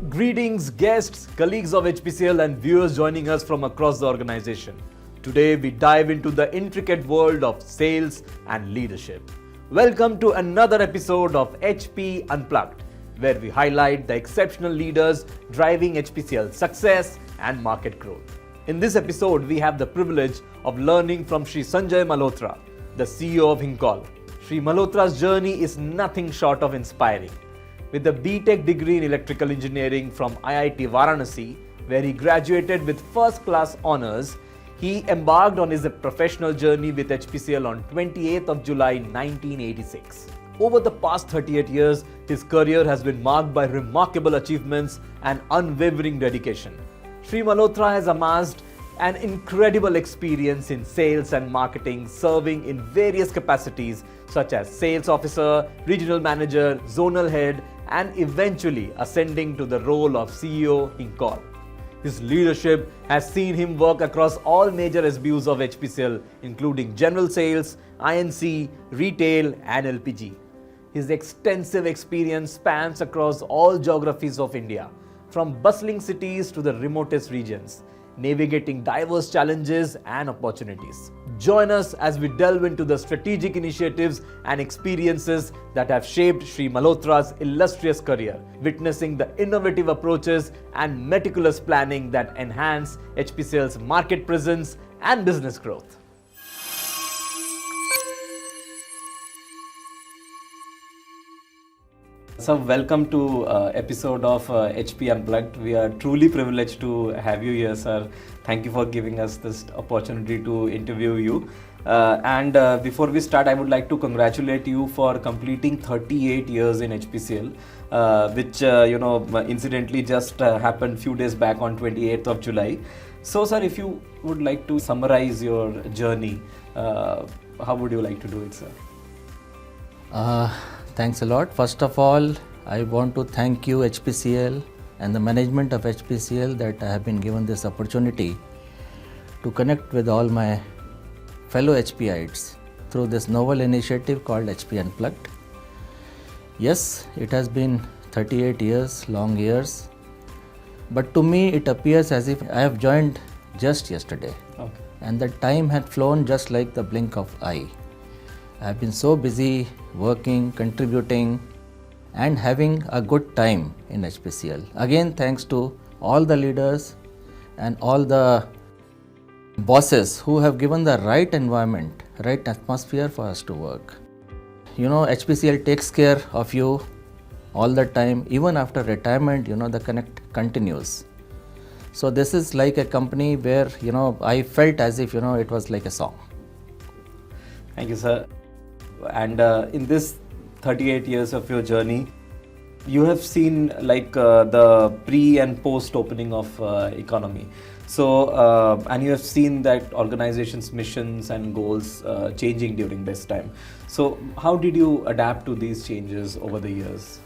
Greetings, guests, colleagues of HPCL and viewers joining us from across the organization. Today we dive into the intricate world of sales and leadership. Welcome to another episode of HP Unplugged, where we highlight the exceptional leaders driving HPCL's success and market growth. In this episode, we have the privilege of learning from Shri Sanjay Malhotra, the CEO of HINCOL. Shri Malhotra's journey is nothing short of inspiring. With a B.Tech degree in electrical engineering from IIT Varanasi, where he graduated with first-class honors, he embarked on his professional journey with HPCL on 28th of July 1986. Over the past 38 years, his career has been marked by remarkable achievements and unwavering dedication. Shri Malhotra has amassed an incredible experience in sales and marketing, serving in various capacities such as sales officer, regional manager, zonal head, and eventually ascending to the role of CEO HINCOL. His leadership has seen him work across all major SBUs of HPCL, including general sales, INC, retail, and LPG. His extensive experience spans across all geographies of India, from bustling cities to the remotest regions, navigating diverse challenges and opportunities. Join us as we delve into the strategic initiatives and experiences that have shaped Shri Malhotra's illustrious career, witnessing the innovative approaches and meticulous planning that enhance HPCL's market presence and business growth. So welcome to episode of HP Unplugged. We are truly privileged to have you here, sir. Thank you for giving us this opportunity to interview you. And before we start, I would like to congratulate you for completing 38 years in HPCL, which incidentally just happened few days back on 28th of July. So, sir, if you would like to summarize your journey, how would you like to do it, sir? Thanks a lot. First of all, I want to thank you, HPCL, and the management of HPCL that I have been given this opportunity to connect with all my fellow HPites through this novel initiative called HP Unplugged. Yes, it has been 38 years, long years, but to me it appears as if I have joined just yesterday. Okay. And the time had flown just like the blink of eye. I have been so busy working, contributing, and having a good time in HPCL. Again, thanks to all the leaders and all the bosses who have given the right environment, right atmosphere for us to work. You know, HPCL takes care of you all the time. Even after retirement, the connect continues. So this is like a company where, I felt as if, it was like a song. Thank you, sir. And in this 38 years of your journey, you have seen like the pre and post opening of economy. So, and you have seen that organization's missions and goals changing during this time. So, how did you adapt to these changes over the years?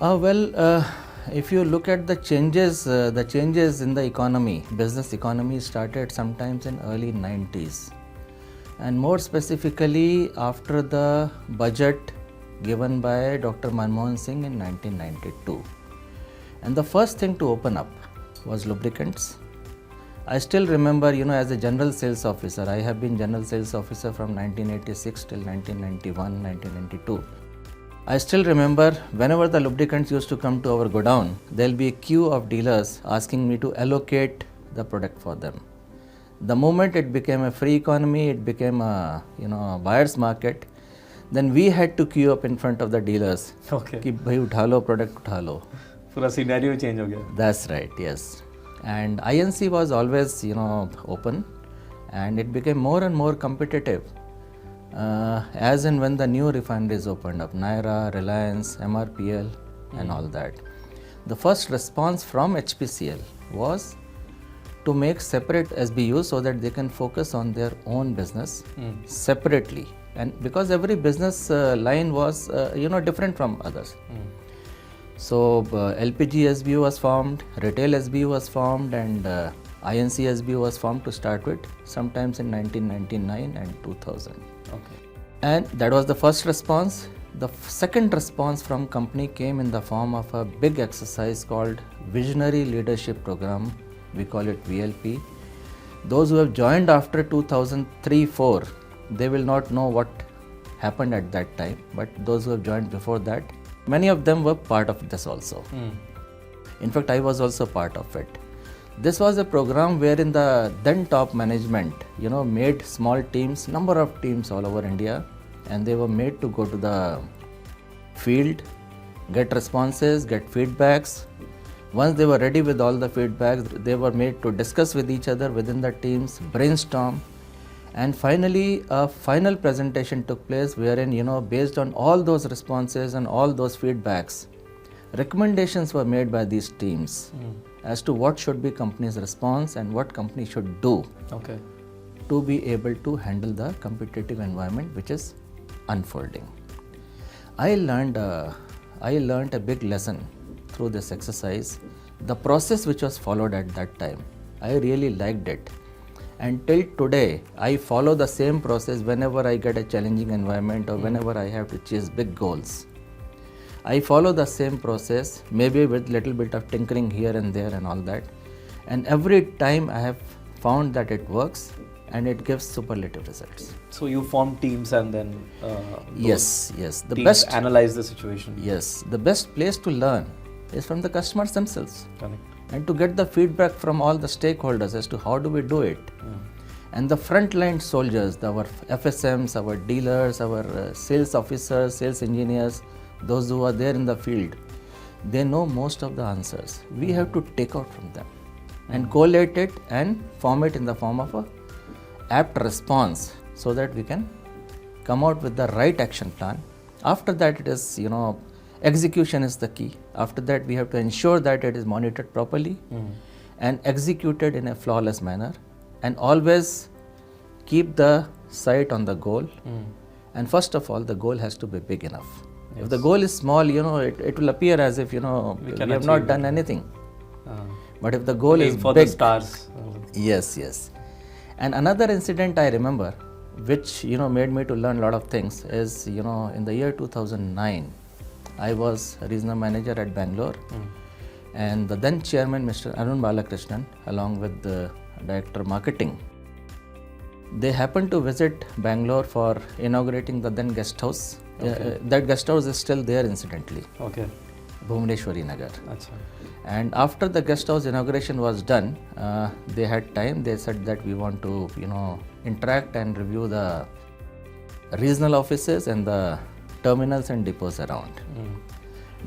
If you look at the changes in the economy, business economy started sometimes in early 90s. And more specifically after the budget given by Dr. Manmohan Singh in 1992. And the first thing to open up was lubricants. I still remember, as a general sales officer, I have been general sales officer from 1986 till 1991, 1992. I still remember whenever the lubricants used to come to our godown, there will be a queue of dealers asking me to allocate the product for them. The moment it became a free economy, it became a buyer's market, then we had to queue up in front of the dealers. Okay. कि भाई उठा लो product उठा लो. पूरा scenario change हो गया. That's right, yes. And INC was always open, and it became more and more competitive as and when the new refineries opened up, Naira, Reliance, MRPL, and all that. The first response from HPCL was to make separate SBUs so that they can focus on their own business separately, and because every business line was different from others. So LPG SBU was formed, Retail SBU was formed, and INC SBU was formed to start with, sometimes in 1999 and 2000. Okay. And that was the first response. The second response from company came in the form of a big exercise called Visionary Leadership Program. We call it VLP. Those who have joined after 2003-04, they will not know what happened at that time, but those who have joined before that, many of them were part of this also. In fact, I was also part of it. This was a program wherein the then top management, made small teams, number of teams all over India, and they were made to go to the field, get responses, get feedbacks. Once they were ready with all the feedbacks, they were made to discuss with each other within the teams, brainstorm, and finally a final presentation took place wherein, based on all those responses and all those feedbacks, recommendations were made by these teams as to what should be company's response and what company should do to be able to handle the competitive environment which is unfolding. I learned a big lesson through this exercise. The process which was followed at that time, I really liked it. And till today, I follow the same process whenever I get a challenging environment or whenever I have to chase big goals. I follow the same process, maybe with little bit of tinkering here and there and all that. And every time I have found that it works and it gives superlative results. So you form teams and then yes. The teams best analyze the situation. Yes, the best place to learn is from the customers themselves. Correct. And to get the feedback from all the stakeholders as to how do we do it. And the frontline soldiers, our FSMs, our dealers, our sales officers, sales engineers, those who are there in the field, they know most of the answers. We have to take out from them and collate it and form it in the form of a apt response so that we can come out with the right action plan. After that, it is, execution is the key. After that, we have to ensure that it is monitored properly and executed in a flawless manner, and always keep the sight on the goal. And first of all, the goal has to be big enough. If the goal is small, it will appear as if, we have not done anything. But if the goal is for big, the stars. Yes. And another incident I remember, which, made me to learn a lot of things is, in the year 2009, I was a regional manager at Bangalore, and the then chairman, Mr. Arun Balakrishnan, along with the director marketing, they happened to visit Bangalore for inaugurating the then guest house. That guest house is still there, incidentally. Bhubaneswari Nagar. Achha. And after the guest house inauguration was done, they had time. They said that we want to, interact and review the regional offices and the terminals and depots around.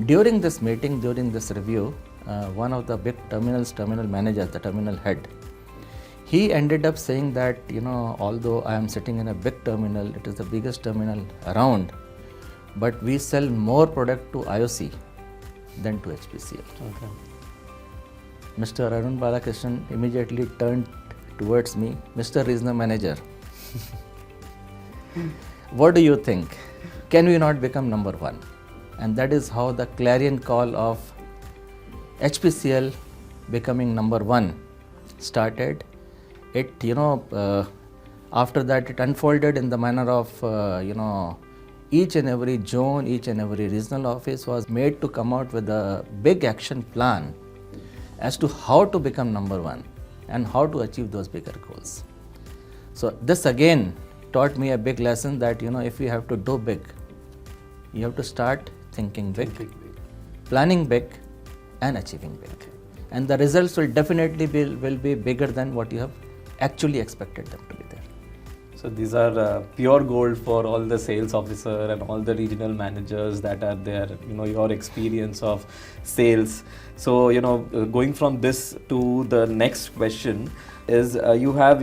During this meeting, during this review, one of the big terminal managers, the terminal head, he ended up saying that, although I am sitting in a big terminal, it is the biggest terminal around, but we sell more product to IOC than to HPCL. Mr. Arun Balakrishnan immediately turned towards me, Mr. Regional Manager, what do you think? Can we not become number one? And that is how the clarion call of HPCL becoming number one started. It, after that it unfolded in the manner of, each and every zone, each and every regional office was made to come out with a big action plan as to how to become number one and how to achieve those bigger goals. So this again taught me a big lesson that, if you have to do big, you have to start thinking big, planning big, and achieving big. And the results will definitely be bigger than what you have actually expected them to be there. So these are pure gold for all the sales officer and all the regional managers that are there, your experience of sales. So, going from this to the next question is you have,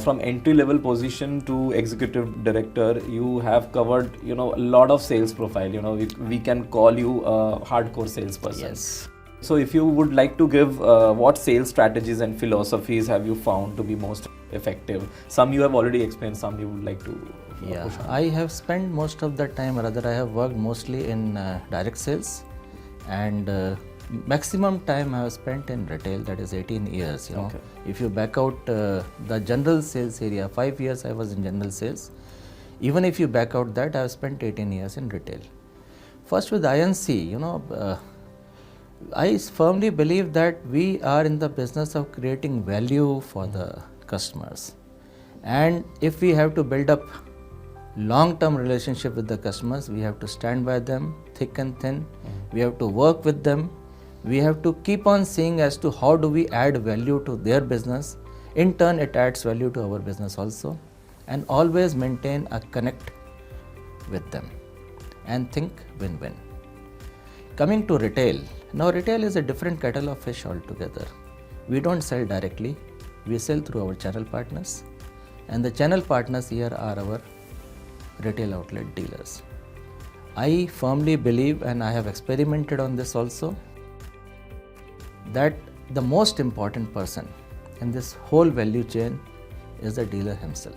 from entry level position to executive director, you have covered, a lot of sales profile. We can call you a hardcore salesperson. Yes. So if you would like to give what sales strategies and philosophies have you found to be most effective? Some you have already explained, some you would like to push on. I have spent most of the time, rather I have worked mostly in direct sales and maximum time I have spent in retail, that is 18 years. Okay. If you back out the general sales area, 5 years I was in general sales. Even if you back out that, I have spent 18 years in retail. First with INC, I firmly believe that we are in the business of creating value for the customers. And if we have to build up long-term relationship with the customers, we have to stand by them thick and thin. We have to work with them. We have to keep on seeing as to how do we add value to their business. In turn, it adds value to our business also. And always maintain a connect with them and think win-win. Coming to retail. Now retail is a different kettle of fish altogether. We don't sell directly. We sell through our channel partners. And the channel partners here are our retail outlet dealers. I firmly believe, and I have experimented on this also, that the most important person in this whole value chain is the dealer himself.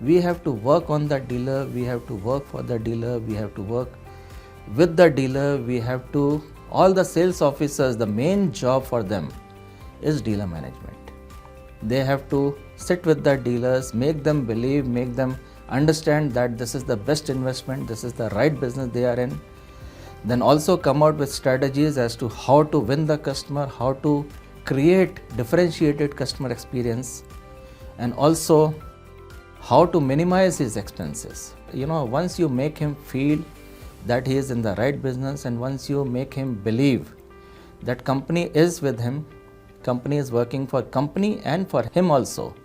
We have to work on the dealer, we have to work for the dealer, we have to work with the dealer, we have to, all the sales officers, the main job for them is dealer management. They have to sit with the dealers, make them believe, make them understand that this is the best investment, this is the right business they are in. Then also come out with strategies as to how to win the customer, how to create differentiated customer experience, and also how to minimize his expenses. Once you make him feel that he is in the right business, and once you make him believe that company is with him, company is working for company and for him also,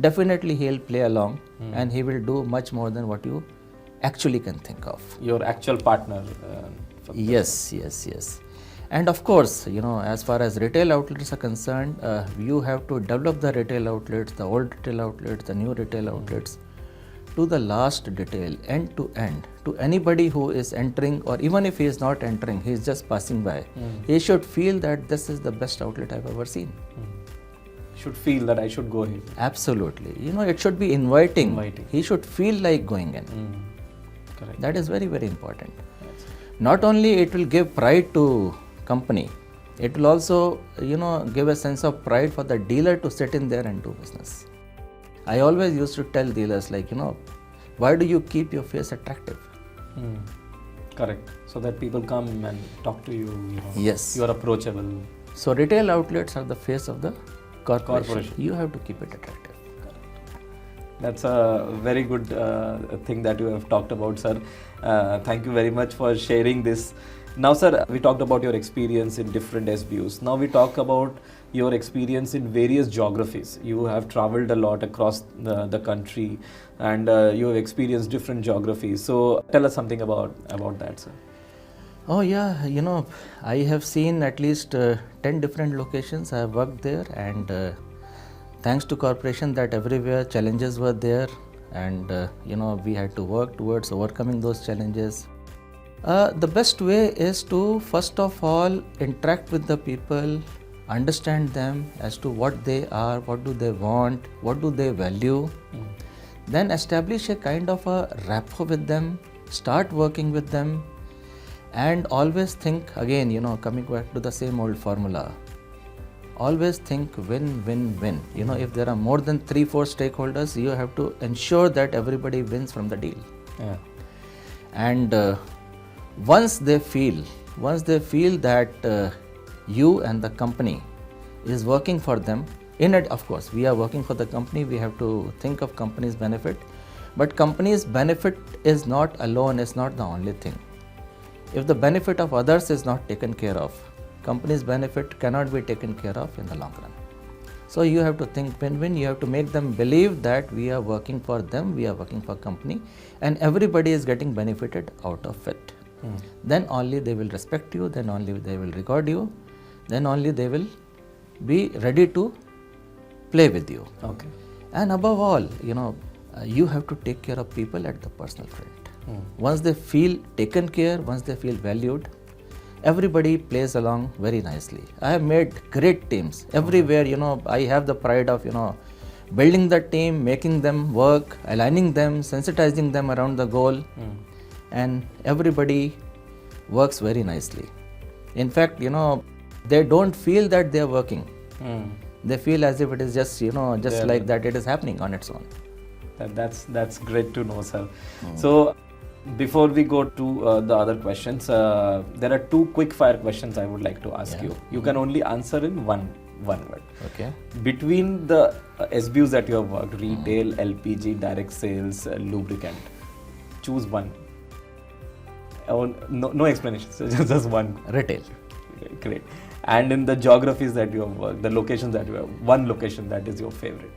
definitely he'll play along and he will do much more than what you actually can think of. Your actual partner. Yes. And of course, as far as retail outlets are concerned, you have to develop the retail outlets, the old retail outlets, the new retail outlets, to the last detail, end to end, to anybody who is entering, or even if he is not entering, he is just passing by. He should feel that this is the best outlet I've ever seen. Should feel that I should go here. Absolutely. It should be inviting. He should feel like going in. Correct. That is very, very important. Yes. Not only it will give pride to company, it will also, give a sense of pride for the dealer to sit in there and do business. I always used to tell dealers, why do you keep your face attractive? Correct. So that people come and talk to you. Yes. You are approachable. So retail outlets are the face of the corporation. You have to keep it attractive. That's a very good thing that you have talked about, sir. Thank you very much for sharing this. Now, sir, we talked about your experience in different SBUs. Now we talk about your experience in various geographies. You have traveled a lot across the country, and you have experienced different geographies. So tell us something about that, sir. Oh yeah, I have seen at least 10 different locations. I have worked there, and thanks to corporation that everywhere challenges were there, and we had to work towards overcoming those challenges. The best way is to first of all interact with the people, understand them as to what they are, what do they want, what do they value. Then establish a kind of a rapport with them, start working with them, and always think, again, coming back to the same old formula, always think win, win, win. If there are more than 3-4 stakeholders, you have to ensure that everybody wins from the deal. Yeah. And once they feel that you and the company is working for them, of course, we are working for the company, we have to think of company's benefit, but company's benefit is not alone, is not the only thing. If the benefit of others is not taken care of, company's benefit cannot be taken care of in the long run. So you have to think win-win, you have to make them believe that we are working for them, we are working for company, and everybody is getting benefited out of it. Then only they will respect you, then only they will regard you, then only they will be ready to play with you. Okay. And above all, you have to take care of people at the personal front. Once they feel taken care, once they feel valued, everybody plays along very nicely. I have made great teams everywhere. I have the pride of building the team, making them work, aligning them, sensitizing them around the goal, and everybody works very nicely. In fact, they don't feel that they are working. They feel as if it is just, just like that it is happening on its own. That's great to know, sir. So, before we go to the other questions, there are 2 quick fire questions I would like to ask you. You can only answer in one word. Okay. Between the SBUs that you have worked, retail, LPG, direct sales, lubricant, choose one. No explanations, just one. Retail. Great. And in the geographies that you have worked, the locations that you have, one location that is your favorite.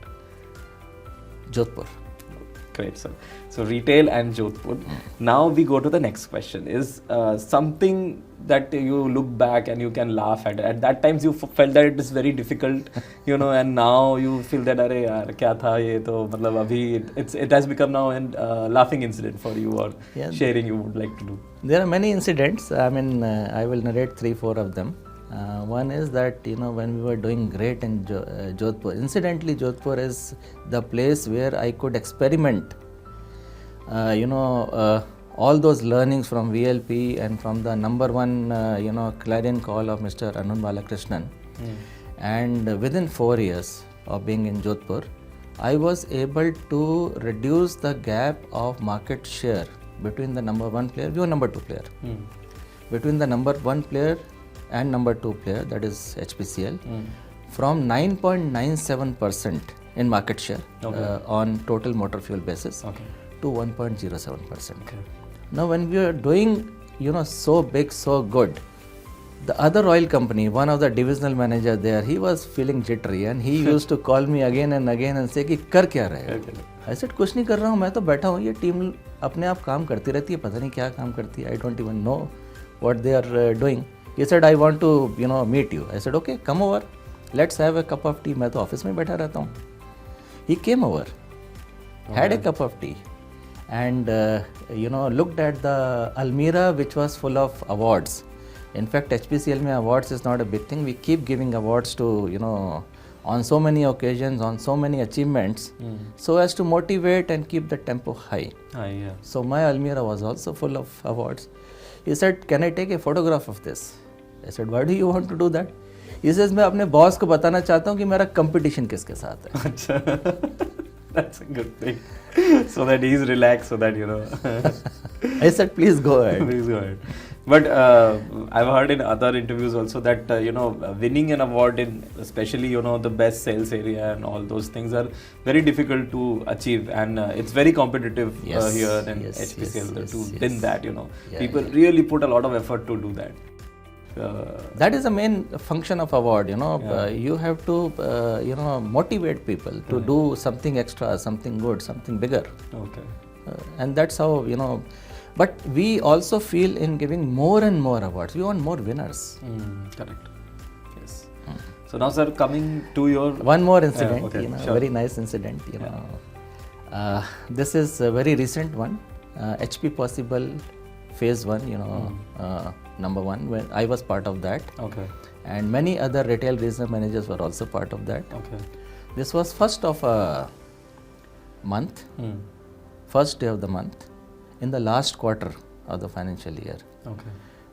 Jodhpur. Great, sir. So retail and Jodhpur. Now we go to the next question. Is something that you look back and you can laugh at. At that times you felt that it is very difficult, and now you feel that अरे यार क्या था ये तो मतलब अभी it has become now a laughing incident for you or sharing you would like to do. There are many incidents. I mean, I will narrate 3-4 of them. One is that when we were doing great in Jodhpur. Incidentally, Jodhpur is the place where I could experiment. All those learnings from VLP and from the number one, clarion call of Mr. Anand Balakrishnan. And within 4 years of being in Jodhpur, I was able to reduce the gap of market share between the number 1 player, we were number 2 player. Between the number 1 player and number 2 player, that is HPCL, from 9.97% in market share on total motor fuel basis to 1.07%. Now when we are doing, so big, so good, the other oil company, one of the divisional manager there, he was feeling jittery and he used to call me again and again and say कि कर क्या रहे हो? I said कुछ नहीं कर रहा हूँ, मैं तो बैठा हूँ, ये टीम अपने आप काम करती रहती है, पता नहीं क्या काम करती है, I don't even know what they are doing. He said, I want to, meet you. I said, okay, come over. Let's have a cup of tea. मैं तो ऑफिस में बैठा रहता हूँ. He came over, had a cup of tea, and looked at the Almirah, which was full of awards. In fact, HPCL में awards is not a big thing. We keep giving awards to, on so many occasions, on so many achievements, so as to motivate and keep the tempo high. So my Almirah was also full of awards. He said, can I take a photograph of this? I said, why do you want to do that? He says, मैं अपने boss को बताना चाहता हूँ कि मेरा competition किसके साथ है. अच्छा. That's a good thing. So that he's relaxed, so that I said, please go ahead. Please go ahead. But I've heard in other interviews also that winning an award in especially the best sales area and all those things are very difficult to achieve, and it's very competitive here in HPCL to win that. People really put a lot of effort to do that. That is the main function of award. You have to motivate people to do something extra, something good, something bigger. And that's how But we also feel in giving more and more awards. We want more winners. Correct. Yes. So now, sir, coming to your one more incident. Very nice incident. This is a very recent one. HP Possible Phase 1. Number 1. When I was part of that. And many other retail regional managers were also part of that. This was first of a month. First day of the month. In the last quarter of the financial year.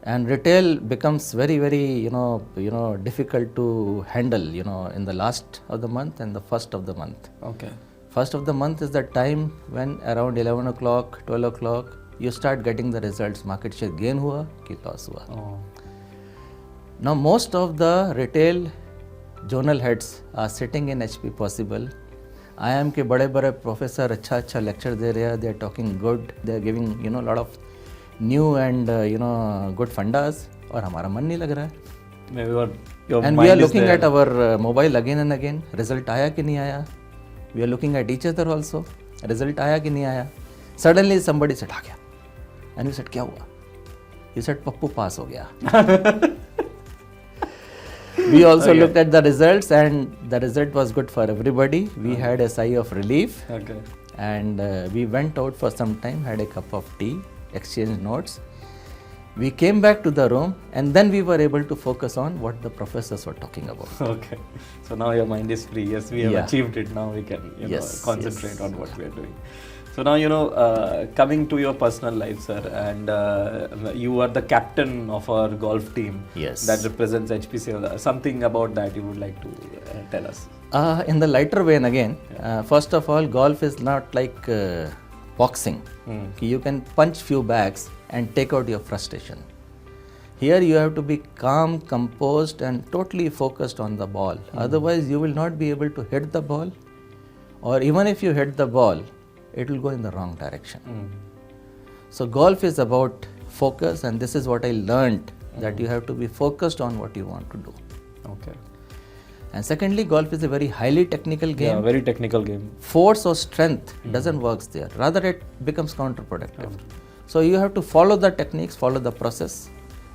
And retail becomes very, very, difficult to handle, in the last of the month and the first of the month. First of the month is the time when around 11 o'clock, 12 o'clock, you start getting the results. Market share gain hua ki loss hua. Now most of the retail zonal heads are sitting in HP Possible. IIM के बड़े-बड़े professor अच्छा lecture दे रहे हैं. They are talking good. They are giving a lot of new and good fundas. और हमारा मन नहीं लग रहा है. And we are looking at our mobile again and again. Result आया कि नहीं आया? We are looking at each other also. Result आया कि नहीं आया? Suddenly somebody said आ गया. And we said क्या हुआ? He said पप्पू पास हो गया. We also looked at the results and the result was good for everybody. We had a sigh of relief. And we went out for some time, had a cup of tea, exchanged notes. We came back to the room and then we were able to focus on what the professors were talking about. So now your mind is free. Yes, we have achieved it. Now we can concentrate on what we are doing. So now, coming to your personal life, sir, and you are the captain of our golf team. Yes. That represents HPCL. Something about that you would like to tell us? In the lighter vein again, first of all, golf is not like boxing. You can punch few bags and take out your frustration. Here you have to be calm, composed and totally focused on the ball. Otherwise you will not be able to hit the ball, or even if you hit the ball, it will go in the wrong direction. So golf is about focus, and this is what I learned, that you have to be focused on what you want to do. Okay. And secondly, golf is a very highly technical game. Yeah, very technical game. Force or strength doesn't work there. Rather, it becomes counterproductive. So you have to follow the techniques, follow the process,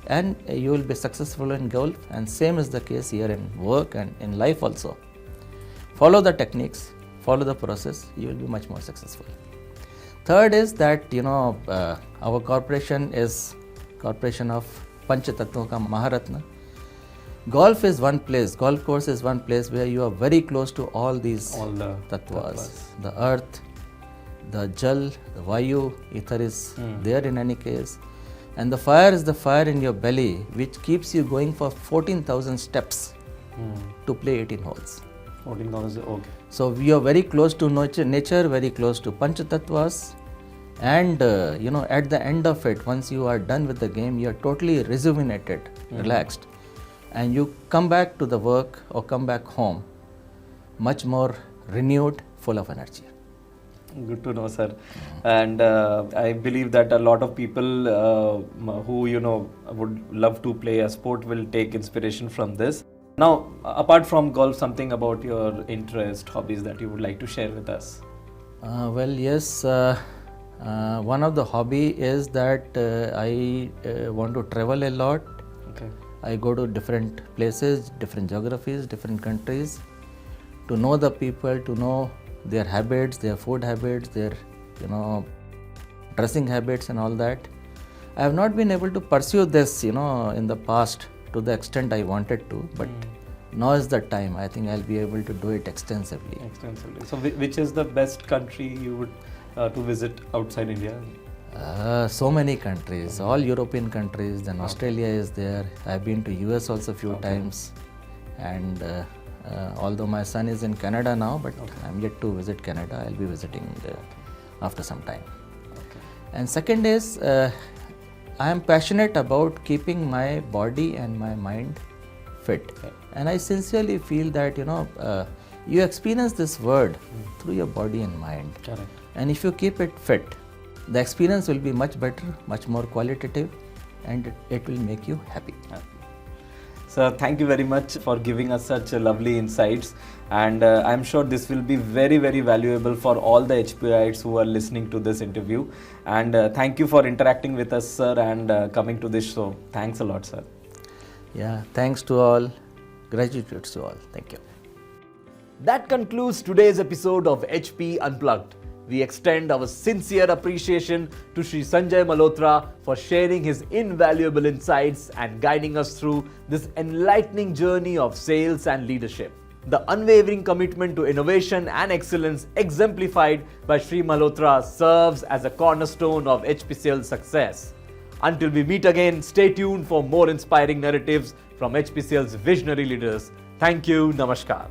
and you will be successful in golf. And same is the case here in work and in life also. Follow the techniques, follow the process, you will be much more successful. Third is that, our corporation is corporation of Panch Tattva ka Maharatna. Golf is one place, golf course is one place where you are very close to all these tattvas. The earth, the jal, the vayu, ether is there in any case. And the fire is the fire in your belly, which keeps you going for 14,000 steps to play 18 holes. 14,000, okay. So we are very close to nature, very close to Panch Tattvas. And at the end of it, once you are done with the game, you are totally rejuvenated, relaxed. And you come back to the work or come back home much more renewed, full of energy. Good to know, sir. And I believe that a lot of people who would love to play a sport will take inspiration from this. Now, apart from golf, something about your interest, hobbies that you would like to share with us? Well, yes. One of the hobby is that I want to travel a lot. Okay. I go to different places, different geographies, different countries, to know the people, to know their habits, their food habits, their dressing habits and all that. I have not been able to pursue this in the past to the extent I wanted to, but now is the time. I think I'll be able to do it extensively. So which is the best country you would to visit outside India? So many countries, all European countries, then Australia is there. I've been to US also a few times, and although my son is in Canada now, but I'm yet to visit Canada. I'll be visiting after some time. Okay. And second is, I am passionate about keeping my body and my mind fit. Okay. And I sincerely feel that, you experience this world through your body and mind. Correct. And if you keep it fit, the experience will be much better, much more qualitative, and it will make you happy. Sir, thank you very much for giving us such lovely insights, and I'm sure this will be very, very valuable for all the HPites who are listening to this interview. And thank you for interacting with us, sir, and coming to this show. Thanks a lot, sir. Yeah, thanks to all. Gratitude to all. Thank you. That concludes today's episode of HP Unplugged. We extend our sincere appreciation to Shri Sanjay Malhotra for sharing his invaluable insights and guiding us through this enlightening journey of sales and leadership. The unwavering commitment to innovation and excellence exemplified by Shri Malhotra serves as a cornerstone of HPCL's success. Until we meet again, stay tuned for more inspiring narratives from HPCL's visionary leaders. Thank you. Namaskar.